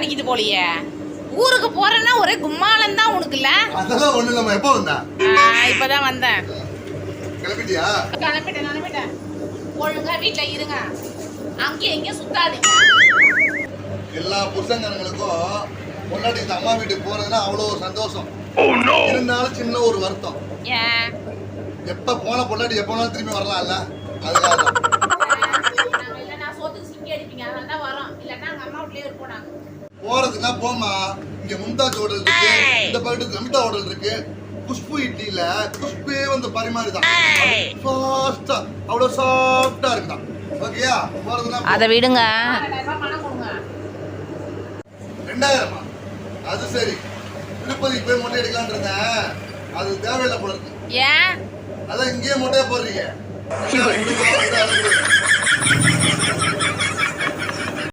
அடிக்குது போலியே. ஊருக்கு போறேன்னா ஒரே கும்மாலம் தான் உனக்கு இல்ல? அதெல்லாம் ஒண்ணு இல்லம்மா. எப்போ வந்தா? இப்பதான் வந்தேன். கிளம்பிட்டியா? கிளம்பிட்டேன். ஒழுங்கா வீட்டுல இருங்க, அங்கேயும் இங்கேயும் சுத்தாதீங்க. எல்லா புருஷங்களுக்கும் பொண்டாட்டி அம்மா வீட்டுக்கு போறதுன்னா அவ்வளோ ஒரு சந்தோஷம். இருந்தாலும் சின்ன ஒரு வருத்தம். ஏன்? எப்ப போன பொண்டாட்டி எப்ப வேணாலும் திரும்பி வரலாம்ல, அதுக்காக தான். போறதுன்னா போமா. இங்க மும்தாஜ் ஹோட்டல் இருக்கு, இந்த பக்கத்து நமிதா ஹோட்டல் இருக்கு. குஷ்பு இட்லியில குஷ்பே வந்து பரிமாறிதான் ஃபாஸ்டா, அவ்வளவு சாஃப்டா இருக்குதான். ஓகேயா? போறதுன்னா அதை விடுங்க. 2000 அது சரி. திருப்பதிக்கு போய் மொட்டை எடுக்கலான்னு இருந்தேன், அது தேவையில்லை போல இருக்கு. ஏன்? அதான் இங்கேயே மொட்டையா போடுறீங்க.